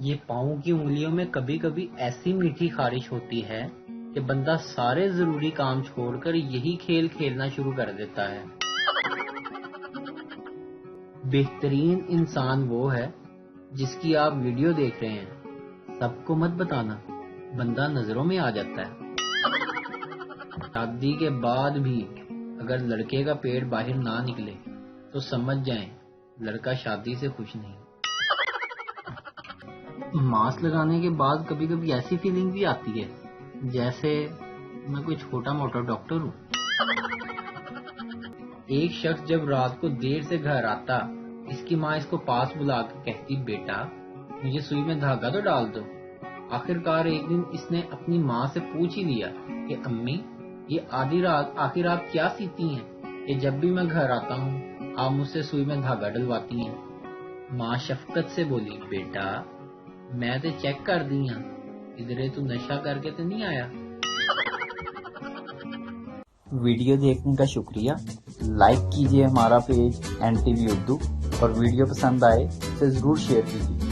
یہ پاؤں کی انگلیوں میں کبھی کبھی ایسی میٹھی خارش ہوتی ہے کہ بندہ سارے ضروری کام چھوڑ کر یہی کھیل کھیلنا شروع کر دیتا ہے۔ بہترین انسان وہ ہے جس کی آپ ویڈیو دیکھ رہے ہیں، سب کو مت بتانا، بندہ نظروں میں آ جاتا ہے۔ شادی کے بعد بھی اگر لڑکے کا پیٹ باہر نہ نکلے تو سمجھ جائیں لڑکا شادی سے خوش نہیں۔ ماسک لگانے کے بعد کبھی کبھی ایسی فیلنگ بھی آتی ہے جیسے میں کوئی چھوٹا موٹا ڈاکٹر ہوں۔ ایک شخص جب رات کو دیر سے گھر آتا، اس کی ماں اس کو پاس بلا کے کہتی، بیٹا مجھے سوئی میں دھاگا تو ڈال دو۔ آخر کار ایک دن اس نے اپنی ماں سے پوچھ ہی لیا کہ امی یہ آدھی رات آخر آپ کیا سیتی ہیں کہ جب بھی میں گھر آتا ہوں آپ مجھ سے سوئی میں دھاگا ڈلواتی ہیں؟ ماں شفقت سے بولی، بیٹا میں تے چیک کر دی ہاں، ادھر تو نشہ کر کے تو نہیں آیا۔ ویڈیو دیکھنے کا شکریہ۔ لائک کیجیے ہمارا پیج NTV اردو، اور ویڈیو پسند آئے تو ضرور شیئر کیجیے۔